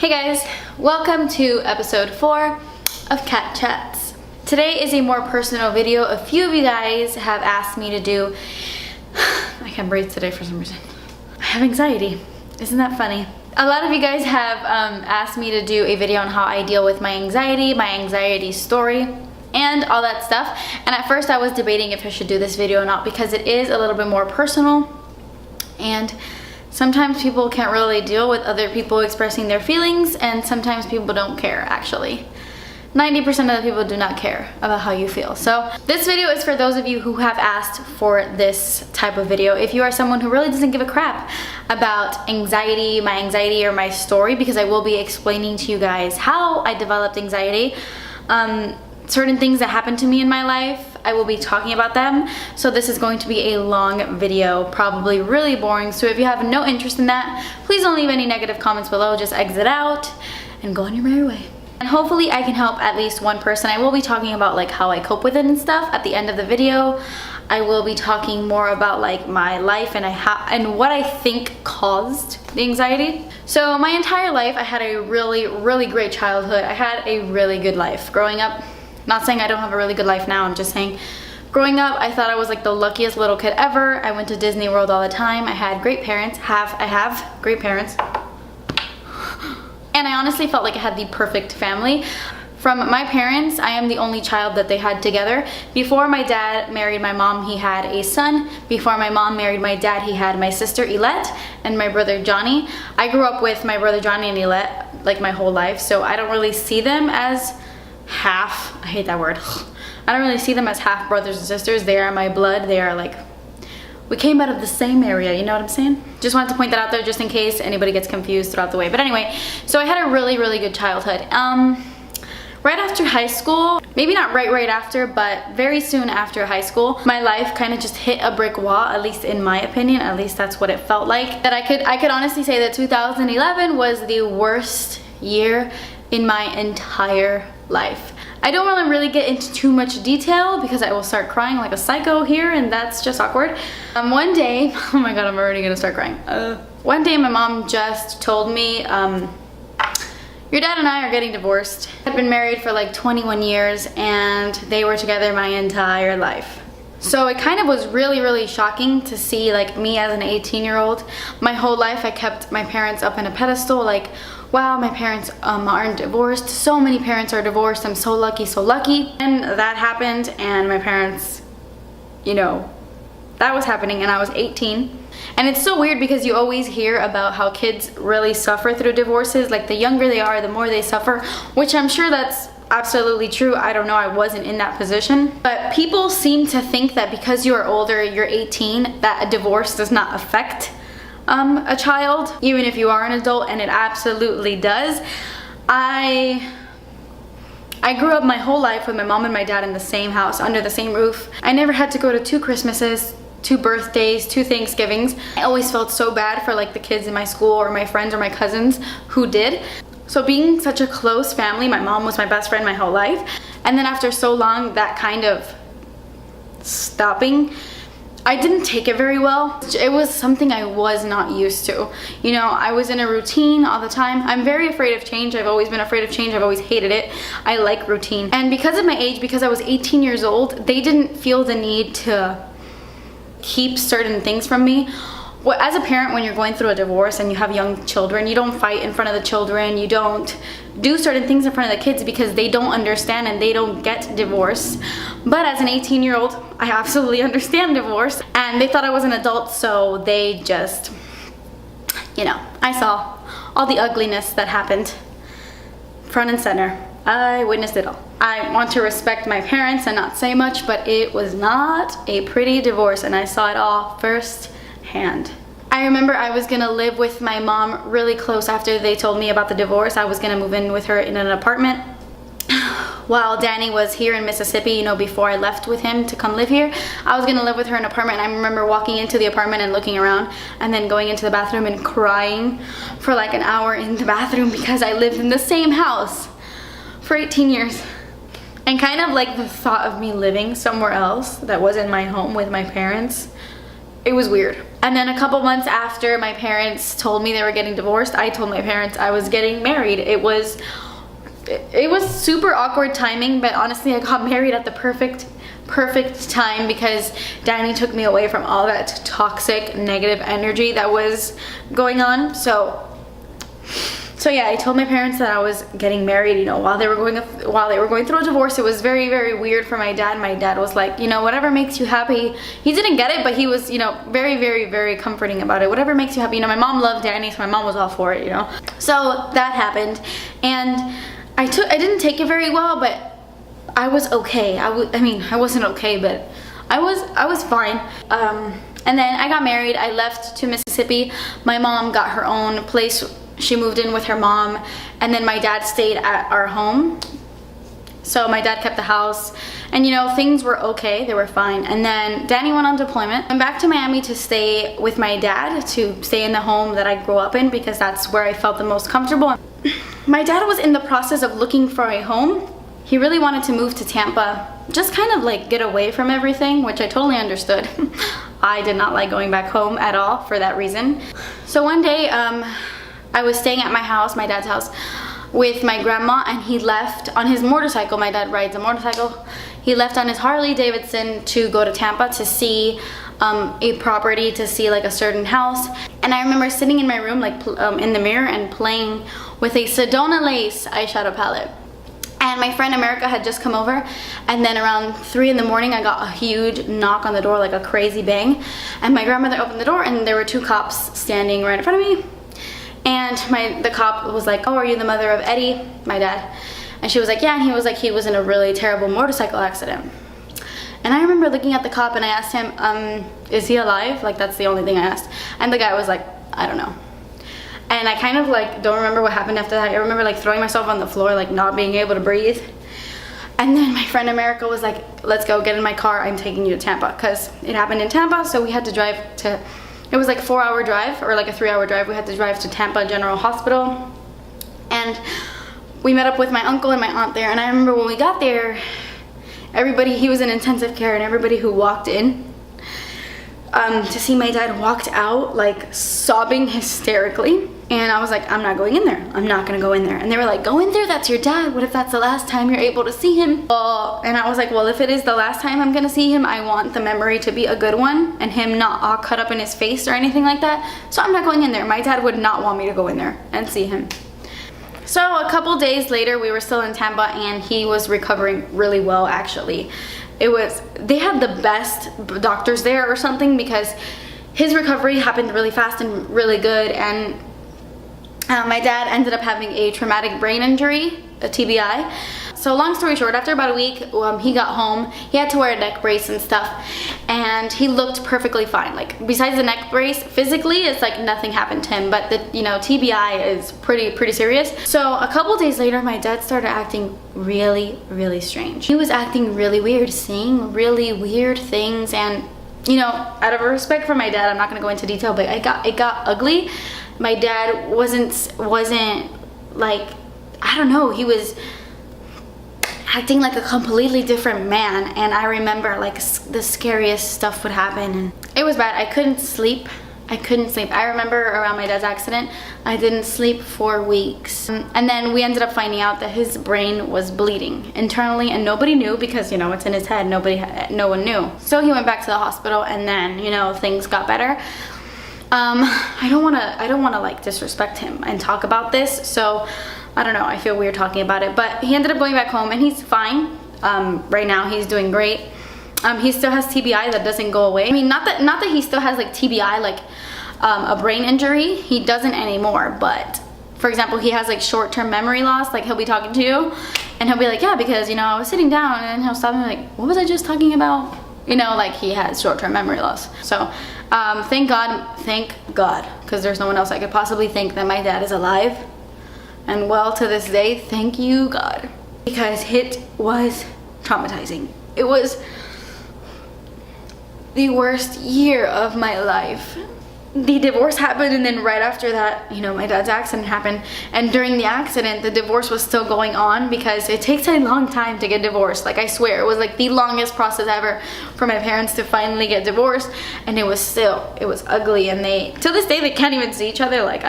Hey guys, welcome to episode 4 of Cat Chats. Today is a more personal video. A few of you guys have asked me to do... I can't breathe today for some reason. I have anxiety. Isn't that funny? A lot of you guys have asked me to do a video on how I deal with my anxiety story, and all that stuff. And at first I was debating if I should do this video or not because it is a little bit more personal, and sometimes people can't really deal with other people expressing their feelings, and sometimes people don't care actually. 90% of the people do not care about how you feel. So this video is for those of you who have asked for this type of video. If you are someone who really doesn't give a crap about anxiety, my anxiety or my story, because I will be explaining to you guys how I developed anxiety, certain things that happened to me in my life, I will be talking about them. So this is going to be a long video, probably really boring. So if you have no interest in that, please don't leave any negative comments below. Just exit out and go on your merry way. And hopefully I can help at least one person. I will be talking about like how I cope with it and stuff at the end of the video. I will be talking more about like my life and what I think caused the anxiety. So my entire life I had a really great childhood. I had a really good life growing up. Not saying I don't have a really good life now, I'm just saying growing up I thought I was like the luckiest little kid ever. I went to Disney World all the time. I had great parents. I have great parents. And I honestly felt like I had the perfect family. From my parents, I am the only child that they had together. Before my dad married my mom, he had a son. Before my mom married my dad, he had my sister Elette and my brother Johnny. I grew up with my brother Johnny and Elette like my whole life, so I don't really see them as half, I hate that word. I don't really see them as half brothers and sisters. They are my blood. They are like, we came out of the same area, you know what I'm saying? Just wanted to point that out there just in case anybody gets confused throughout the way. But anyway, so I had a really good childhood. Right after high school, maybe not right after, but very soon after high school, my life kind of just hit a brick wall, at least in my opinion. At least that's what it felt like. That I could honestly say that 2011 was the worst year in my entire life. I don't want to really get into too much detail because I will start crying like a psycho here, and that's just awkward. One day, oh my god, I'm already gonna start crying. One day my mom just told me, your dad and I are getting divorced. I've been married for like 21 years and they were together my entire life. So it kind of was really shocking to see like me as an 18-year-old. My whole life I kept my parents up in a pedestal, like, wow, my parents aren't divorced. So many parents are divorced. I'm so lucky, so lucky. And that happened, and my parents, you know, that was happening, and I was 18. And it's so weird because you always hear about how kids really suffer through divorces. Like the younger they are, the more they suffer, which I'm sure that's absolutely true. I don't know, I wasn't in that position. But people seem to think that because you are older, you're 18, that a divorce does not affect a child, even if you are an adult, and it absolutely does. I grew up my whole life with my mom and my dad in the same house, under the same roof. I never had to go to 2 Christmases, 2 birthdays, 2 Thanksgivings. I always felt so bad for like the kids in my school or my friends or my cousins who did. So being such a close family, my mom was my best friend my whole life, and then after so long that kind of stopping, I didn't take it very well. It was something I was not used to. You know, I was in a routine all the time. I'm very afraid of change. I've always been afraid of change. I've always hated it. I like routine. And because of my age, because I was 18 years old, they didn't feel the need to keep certain things from me. Well, as a parent, when you're going through a divorce and you have young children, you don't fight in front of the children. You don't do certain things in front of the kids because they don't understand and they don't get divorce. But as an 18-year-old, I absolutely understand divorce. And they thought I was an adult, so they just, you know, I saw all the ugliness that happened front and center. I witnessed it all. I want to respect my parents and not say much, but it was not a pretty divorce, and I saw it all firsthand. I remember I was gonna live with my mom really close after they told me about the divorce. I was gonna move in with her in an apartment while Danny was here in Mississippi, you know, before I left with him to come live here. I was gonna live with her in an apartment, and I remember walking into the apartment and looking around and then going into the bathroom and crying for like an hour in the bathroom because I lived in the same house for 18 years. And kind of like the thought of me living somewhere else that wasn't my home with my parents it was weird. And then a couple months after my parents told me they were getting divorced, I told my parents I was getting married. It was super awkward timing, but honestly I got married at the perfect time because Danny took me away from all that toxic negative energy that was going on. So yeah, I told my parents that I was getting married, you know, while they were going through a divorce. It was very, very weird for my dad. My dad was like, you know, whatever makes you happy. He didn't get it, but he was, you know, very, very, very comforting about it. Whatever makes you happy. You know, my mom loved Danny, so my mom was all for it, you know. So that happened, and I didn't take it very well, but I was okay. I mean, I wasn't okay, but I was fine. And then I got married. I left to Mississippi. My mom got her own place. She moved in with her mom, and then my dad stayed at our home. So my dad kept the house, and you know, things were okay, they were fine. And then Danny went on deployment. I'm back to Miami to stay with my dad, to stay in the home that I grew up in, because that's where I felt the most comfortable. My dad was in the process of looking for a home. He really wanted to move to Tampa, just kind of like get away from everything, which I totally understood. I did not like going back home at all for that reason. So one day, I was staying at my house, my dad's house, with my grandma, and he left on his motorcycle. My dad rides a motorcycle. He left on his Harley Davidson to go to Tampa to see a property, to see like a certain house. And I remember sitting in my room, like in the mirror, and playing with a Sedona Lace eyeshadow palette. And my friend America had just come over, and then around 3 in the morning I got a huge knock on the door, like a crazy bang. And my grandmother opened the door, and there were 2 cops standing right in front of me. And the cop was like, "Oh, are you the mother of Eddie?" My dad. And she was like, "Yeah." And he was like, "He was in a really terrible motorcycle accident." And I remember looking at the cop, and I asked him, "Is he alive?" Like, that's the only thing I asked. And the guy was like, "I don't know." And I kind of like don't remember what happened after that. I remember like throwing myself on the floor, like not being able to breathe. And then my friend America was like, "Let's go, get in my car, I'm taking you to Tampa," because it happened in Tampa. So we had to drive to, it was like a 4-hour drive, or like a 3-hour drive. We had to drive to Tampa General Hospital, and we met up with my uncle and my aunt there. And I remember when we got there, everybody, he was in intensive care, and everybody who walked in to see my dad walked out like sobbing hysterically. And I was like, "I'm not going in there. I'm not gonna go in there." And they were like, "Go in there, that's your dad. What if that's the last time you're able to see him?" And I was like, "Well, if it is the last time I'm gonna see him, I want the memory to be a good one, and him not all cut up in his face or anything like that. So I'm not going in there." My dad would not want me to go in there and see him. So a couple days later, we were still in Tampa, and he was recovering really well, actually. They had the best doctors there or something, because his recovery happened really fast and really good. And my dad ended up having a traumatic brain injury, a TBI. So long story short, after about a week, he got home. He had to wear a neck brace and stuff, and he looked perfectly fine. Like, besides the neck brace, physically, it's like nothing happened to him, but the, you know, TBI is pretty serious. So a couple days later, my dad started acting really, really strange. He was acting really weird, saying really weird things, and you know, out of respect for my dad, I'm not gonna go into detail, but it got ugly. My dad wasn't like, I don't know, he was acting like a completely different man. And I remember like the scariest stuff would happen, and it was bad. I couldn't sleep. I remember around my dad's accident, I didn't sleep for weeks. And then we ended up finding out that his brain was bleeding internally, and nobody knew, because you know, it's in his head. No one knew. So he went back to the hospital, and then, you know, things got better. I don't wanna like disrespect him and talk about this, so I don't know, I feel weird talking about it, but he ended up going back home, and he's fine. Right now he's doing great. He still has TBI that doesn't go away. I mean, not that he still has like TBI, like a brain injury. He doesn't anymore, but for example, he has like short-term memory loss. Like, he'll be talking to you, and he'll be like, "Yeah, because you know, I was sitting down," and then he'll stop and be like, "What was I just talking about?" You know, like, he has short-term memory loss. So thank God, because there's no one else I could possibly thank that my dad is alive and well to this day. Thank you, God, because it was traumatizing. It was the worst year of my life. the divorce happened, and then right after that, you know, my dad's accident happened. And during the accident, the divorce was still going on because it takes a long time to get divorced. Like, I swear, it was like the longest process ever for my parents to finally get divorced. And it was ugly, and to this day, they can't even see each other. Like,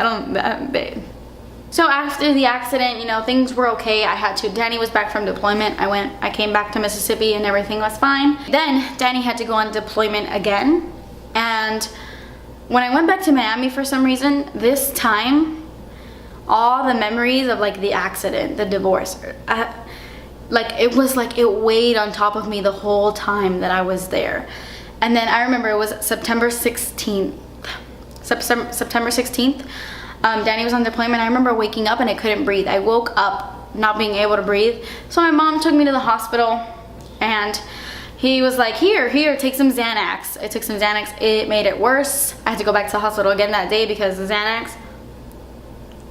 so after the accident, you know, things were okay. Danny was back from deployment. I came back to Mississippi and everything was fine. Then Danny had to go on deployment again. And when I went back to Miami for some reason, this time, all the memories of like the accident, the divorce, it was like it weighed on top of me the whole time that I was there. And then I remember it was September 16th. Danny was on deployment. I remember waking up and I couldn't breathe. I woke up not being able to breathe. So my mom took me to the hospital, and he was like, here, take some Xanax. I took some Xanax. It made it worse. I had to go back to the hospital again that day because the Xanax,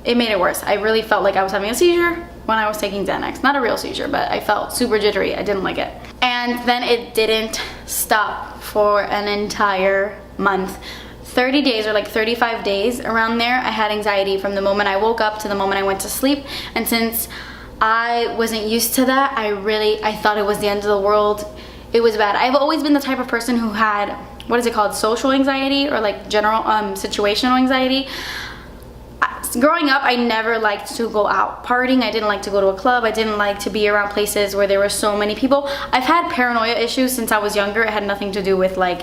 it made it worse. I really felt like I was having a seizure when I was taking Xanax. Not a real seizure, but I felt super jittery. I didn't like it. And then it didn't stop for an entire month. 30 days or like 35 days around there, I had anxiety from the moment I woke up to the moment I went to sleep. And since I wasn't used to that, I thought it was the end of the world. It was bad. I've always been the type of person who had, what is it called, social anxiety, or like general situational anxiety. Growing up, I never liked to go out partying. I didn't like to go to a club. I didn't like to be around places where there were so many people. I've had paranoia issues since I was younger. It had nothing to do with like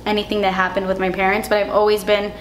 anything that happened with my parents, but I've always been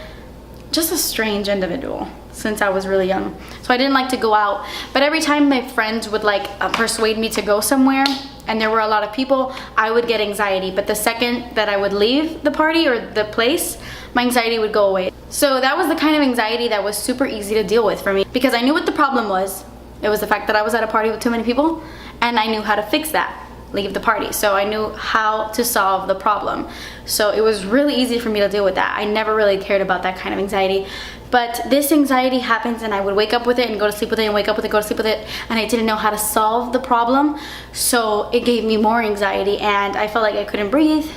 just a strange individual since I was really young. So I didn't like to go out, but every time my friends would like persuade me to go somewhere and there were a lot of people, I would get anxiety. But the second that I would leave the party or the place, my anxiety would go away. So that was the kind of anxiety that was super easy to deal with for me, because I knew what the problem was. It was the fact that I was at a party with too many people, and I knew how to fix that. Leave the party. So I knew how to solve the problem. So it was really easy for me to deal with that. I never really cared about that kind of anxiety. But this anxiety happens, and I would wake up with it and go to sleep with it and wake up with it, go to sleep with it, and I didn't know how to solve the problem. So it gave me more anxiety, and I felt like I couldn't breathe.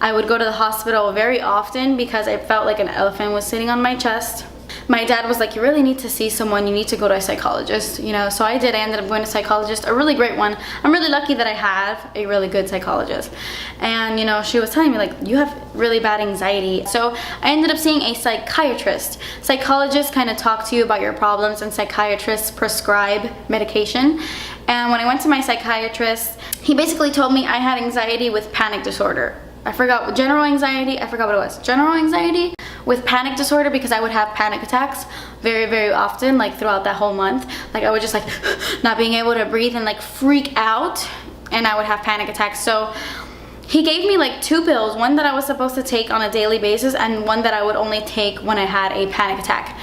I would go to the hospital very often because I felt like an elephant was sitting on my chest. My dad was like, you really need to see someone, you need to go to a psychologist, you know. So I did. I ended up going to a psychologist, a really great one. I'm really lucky that I have a really good psychologist. And you know, she was telling me like, you have really bad anxiety. So I ended up seeing a psychiatrist. Psychologists kind of talk to you about your problems, and psychiatrists prescribe medication. And when I went to my psychiatrist, he basically told me I had anxiety with panic disorder. I forgot, general anxiety, I forgot what it was. General anxiety with panic disorder, because I would have panic attacks very, very often, like throughout that whole month. Like I would just like not being able to breathe and like freak out, and I would have panic attacks. So he gave me like 2 pills, one that I was supposed to take on a daily basis and one that I would only take when I had a panic attack.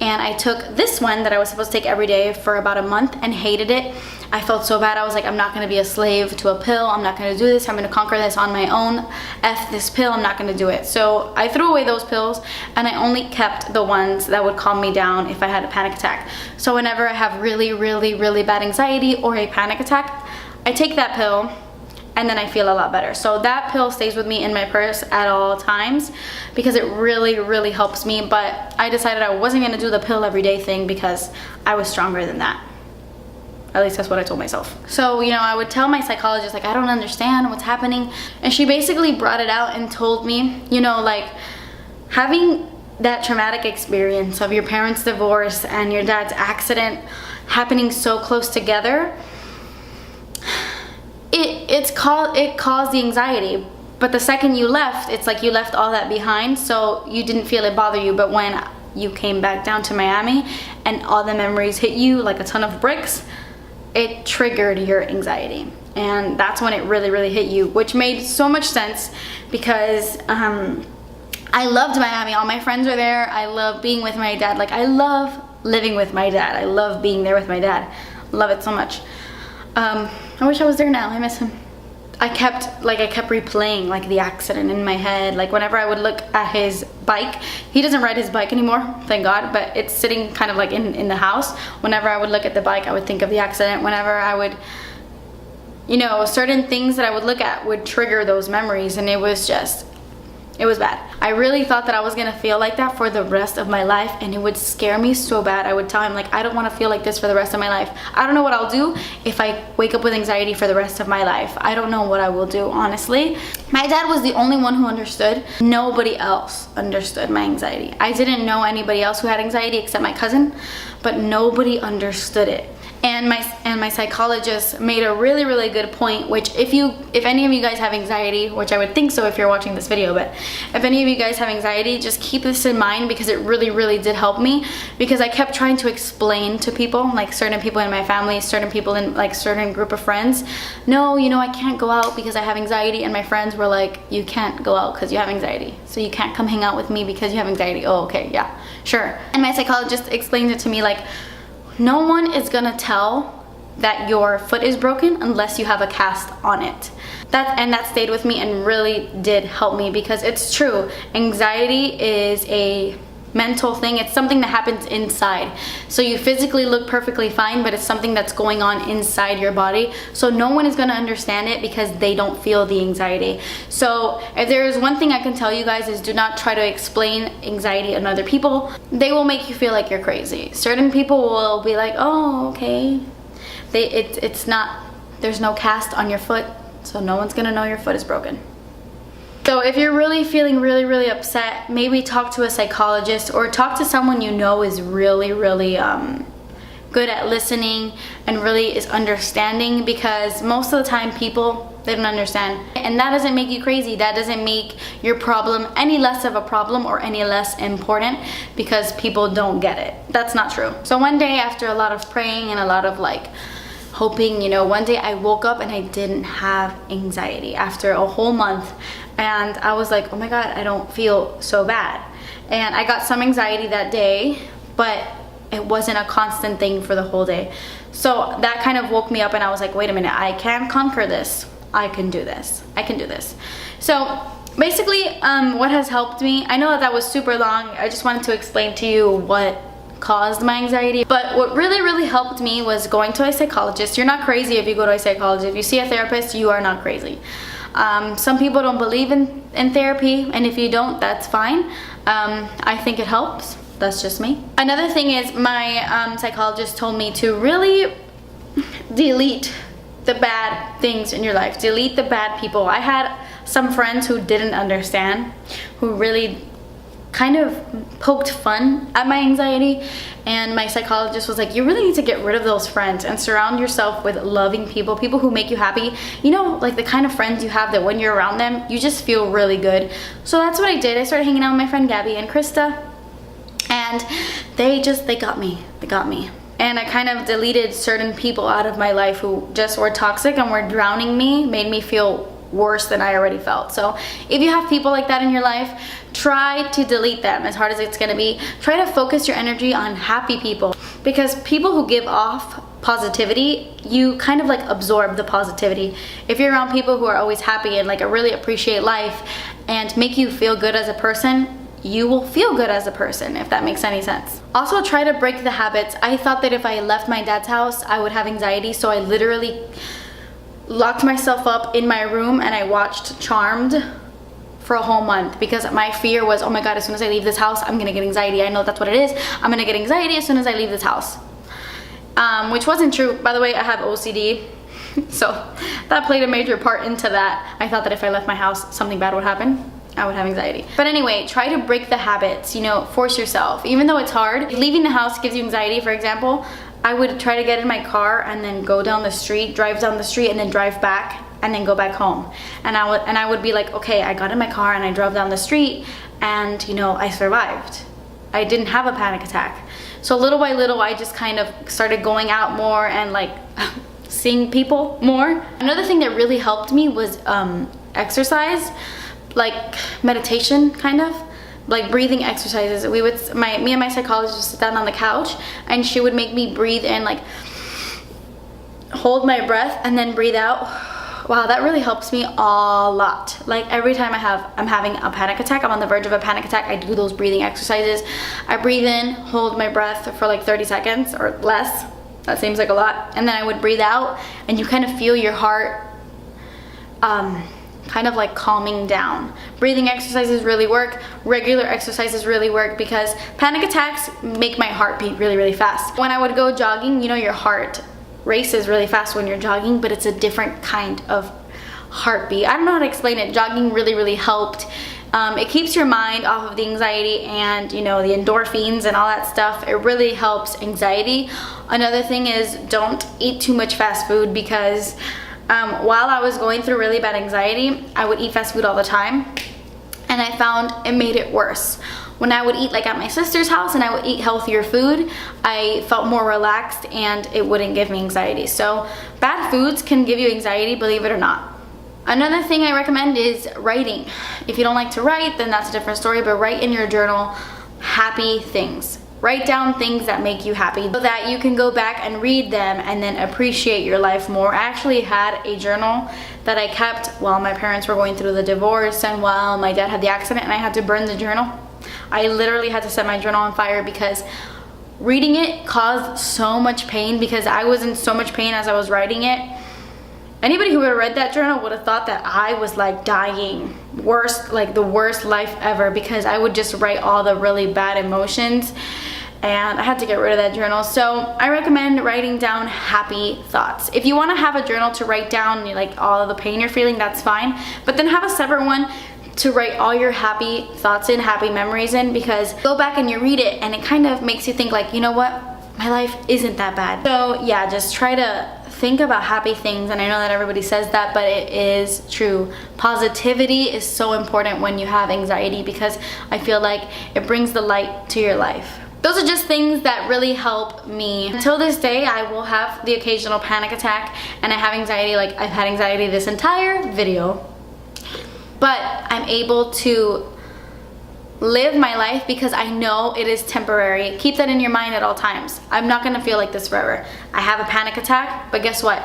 And I took this one that I was supposed to take every day for about a month and hated it. I felt so bad. I was like, I'm not gonna be a slave to a pill. I'm not gonna do this. I'm gonna conquer this on my own. F this pill, I'm not gonna do it. So I threw away those pills, and I only kept the ones that would calm me down if I had a panic attack. So whenever I have really, really, really bad anxiety or a panic attack, I take that pill, and then I feel a lot better. So that pill stays with me in my purse at all times because it really, really helps me. But I decided I wasn't gonna do the pill every day thing because I was stronger than that. At least that's what I told myself. So, you know, I would tell my psychologist, like, I don't understand what's happening. And she basically brought it out and told me, you know, like, having that traumatic experience of your parents' divorce and your dad's accident happening so close together, it caused the anxiety. But the second you left, it's like you left all that behind, so you didn't feel it bother you. But when you came back down to Miami and all the memories hit you like a ton of bricks, it triggered your anxiety. And that's when it really, really hit you, which made so much sense because I loved Miami. All my friends are there. I love being with my dad. Like, I love living with my dad. I love being there with my dad. Love it so much. I wish I was there now. I miss him. I kept replaying like the accident in my head. Like whenever I would look at his bike, he doesn't ride his bike anymore, thank God, but it's sitting kind of like in the house. Whenever I would look at the bike, I would think of the accident. Whenever I would, you know, certain things that I would look at would trigger those memories, and it was bad. I really thought that I was gonna feel like that for the rest of my life, and it would scare me so bad. I would tell him, like, I don't want to feel like this for the rest of my life. I don't know what I'll do if I wake up with anxiety for the rest of my life. I don't know what I will do, honestly. My dad was the only one who understood. Nobody else understood my anxiety. I didn't know anybody else who had anxiety except my cousin, but nobody understood it. And my psychologist made a really good point, which if any of you guys have anxiety, which I would think so if you're watching this video, but if any of you guys have anxiety, just keep this in mind, because it really did help me. Because I kept trying to explain to people, like certain people in my family, certain people in like certain group of friends, no, you know, I can't go out because I have anxiety. And my friends were like, you can't go out because you have anxiety, so you can't come hang out with me because you have anxiety. Oh, okay, yeah, sure. And my psychologist explained it to me like, no one is gonna tell that your foot is broken unless you have a cast on it. That stayed with me and really did help me, because it's true. Anxiety is a mental thing. It's something that happens inside. So you physically look perfectly fine, but it's something that's going on inside your body. So no one is gonna understand it because they don't feel the anxiety. So if there is one thing I can tell you guys, is do not try to explain anxiety on other people. They will make you feel like you're crazy. Certain people will be like, oh, okay. It's not, there's no cast on your foot, so no one's gonna know your foot is broken. So if you're really feeling really upset, maybe talk to a psychologist, or talk to someone you know is really good at listening and really is understanding, because most of the time people, they don't understand. And that doesn't make you crazy. That doesn't make your problem any less of a problem or any less important because people don't get it. That's not true. So one day, after a lot of praying and a lot of like hoping, you know, one day I woke up and I didn't have anxiety after a whole month. And I was like, oh my God, I don't feel so bad. And I got some anxiety that day, but it wasn't a constant thing for the whole day. So that kind of woke me up, and I was like, wait a minute, I can conquer this. I can do this. I can do this. So basically, what has helped me, I know that was super long. I just wanted to explain to you what caused my anxiety. But what really helped me was going to a psychologist. You're not crazy if you go to a psychologist. If you see a therapist, you are not crazy. Some people don't believe in therapy, and if you don't, that's fine. I think it helps. That's just me. Another thing is, my psychologist told me to really delete the bad things in your life. Delete the bad people. I had some friends who didn't understand, who really kind of poked fun at my anxiety, and my psychologist was like, you really need to get rid of those friends and surround yourself with loving people, people who make you happy. You know, like the kind of friends you have that when you're around them, you just feel really good. So that's what I did. I started hanging out with my friend Gabby and Krista, and they got me. They got me. And I kind of deleted certain people out of my life who just were toxic and were drowning me, made me feel worse than I already felt. So if you have people like that in your life, try to delete them. As hard as it's gonna be, try to focus your energy on happy people, because people who give off positivity, you kind of like absorb the positivity. If you're around people who are always happy and like really appreciate life and make you feel good as a person, you will feel good as a person, if that makes any sense. Also, try to break the habits. I thought that if I left my dad's house, I would have anxiety, so I literally locked myself up in my room and I watched Charmed for a whole month, because my fear was, oh my God, as soon as I leave this house, I'm gonna get anxiety. I know that's what it is. I'm gonna get anxiety as soon as I leave this house. Which wasn't true. By the way, I have OCD, so that played a major part into that. I thought that if I left my house, something bad would happen. I would have anxiety. But anyway, try to break the habits, you know, force yourself. Even though it's hard, leaving the house gives you anxiety, for example, I would try to get in my car and then go down the street, drive down the street, and then drive back and then go back home. And I would be like, okay, I got in my car and I drove down the street and, you know, I survived. I didn't have a panic attack. So little by little, I just kind of started going out more and like seeing people more. Another thing that really helped me was exercise. Like meditation, kind of like breathing exercises. Me and my psychologist would sit down on the couch and she would make me breathe in, like hold my breath and then breathe out. Wow, that really helps me a lot. Like every time I'm having a panic attack, I'm on the verge of a panic attack, I do those breathing exercises. I breathe in, hold my breath for like 30 seconds or less. That seems like a lot. And then I would breathe out and you kind of feel your heart kind of like calming down. Breathing exercises really work. Regular exercises really work because panic attacks make my heart beat really, really fast. When I would go jogging, you know, your heart races really fast when you're jogging, but it's a different kind of heartbeat. I don't know how to explain it. Jogging really, really helped. It keeps your mind off of the anxiety and, you know, the endorphins and all that stuff. It really helps anxiety. Another thing is don't eat too much fast food because while I was going through really bad anxiety, I would eat fast food all the time, and I found it made it worse. When I would eat like at my sister's house and I would eat healthier food, I felt more relaxed and it wouldn't give me anxiety. So bad foods can give you anxiety, believe it or not. Another thing I recommend is writing. If you don't like to write, then that's a different story, but write in your journal happy things. Write down things that make you happy so that you can go back and read them and then appreciate your life more. I actually had a journal that I kept while my parents were going through the divorce and while my dad had the accident, and I had to burn the journal. I literally had to set my journal on fire because reading it caused so much pain, because I was in so much pain as I was writing it. Anybody who would have read that journal would have thought that I was like dying. Worst, like the worst life ever, because I would just write all the really bad emotions, and I had to get rid of that journal. So I recommend writing down happy thoughts. If you want to have a journal to write down like all of the pain you're feeling, that's fine. But then have a separate one to write all your happy thoughts in, happy memories in, because go back and you read it and it kind of makes you think like, you know what? My life isn't that bad. So yeah, just try to think about happy things. And I know that everybody says that, but it is true. Positivity is so important when you have anxiety, because I feel like it brings the light to your life. Those are just things that really help me. Until this day, I will have the occasional panic attack and I have anxiety. Like I've had anxiety this entire video, but I'm able to live my life because I know it is temporary. Keep that in your mind at all times. I'm not gonna feel like this forever. I have a panic attack, but guess what?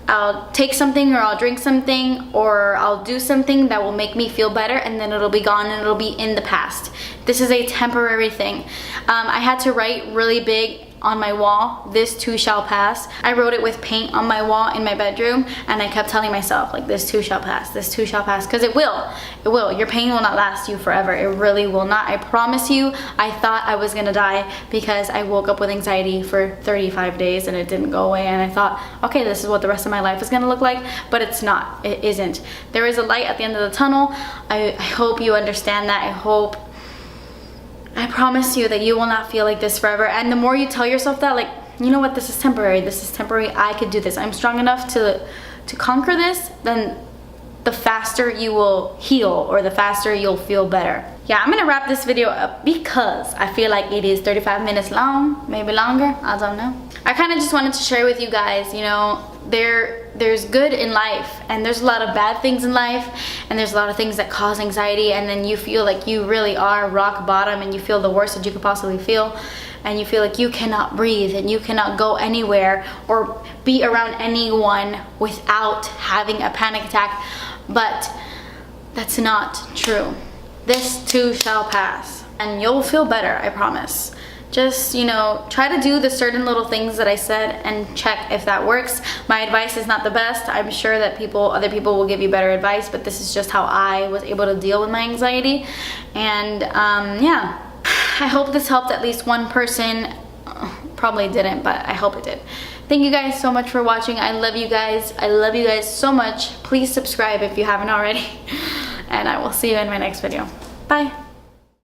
I'll take something, or I'll drink something, or I'll do something that will make me feel better, and then it'll be gone and it'll be in the past. This is a temporary thing. I had to write really big on my wall, "This too shall pass." I wrote it with paint on my wall in my bedroom, and I kept telling myself like, "This too shall pass, this too shall pass," because it will. It will. Your pain will not last you forever. It really will not. I promise you. I thought I was gonna die because I woke up with anxiety for 35 days and it didn't go away, and I thought, okay, this is what the rest of my life is gonna look like, but it's not. It isn't. There is a light at the end of the tunnel. I hope you understand that. I promise you that you will not feel like this forever. And the more you tell yourself that, like, you know what, this is temporary, this is temporary, I could do this, I'm strong enough to conquer this, then the faster you will heal, or the faster you'll feel better. Yeah, I'm gonna wrap this video up because I feel like it is 35 minutes long, maybe longer, I don't know. I kind of just wanted to share with you guys, you know, there's good in life, and there's a lot of bad things in life, and there's a lot of things that cause anxiety, and then you feel like you really are rock bottom, and you feel the worst that you could possibly feel, and you feel like you cannot breathe and you cannot go anywhere or be around anyone without having a panic attack. But that's not true. This too shall pass, and you'll feel better, I promise. Just, you know, try to do the certain little things that I said and check if that works. My advice is not the best. I'm sure that other people will give you better advice, but this is just how I was able to deal with my anxiety. And yeah, I hope this helped at least one person. Probably didn't, but I hope it did. Thank you guys so much for watching. I love you guys. I love you guys so much. Please subscribe if you haven't already. And I will see you in my next video. Bye.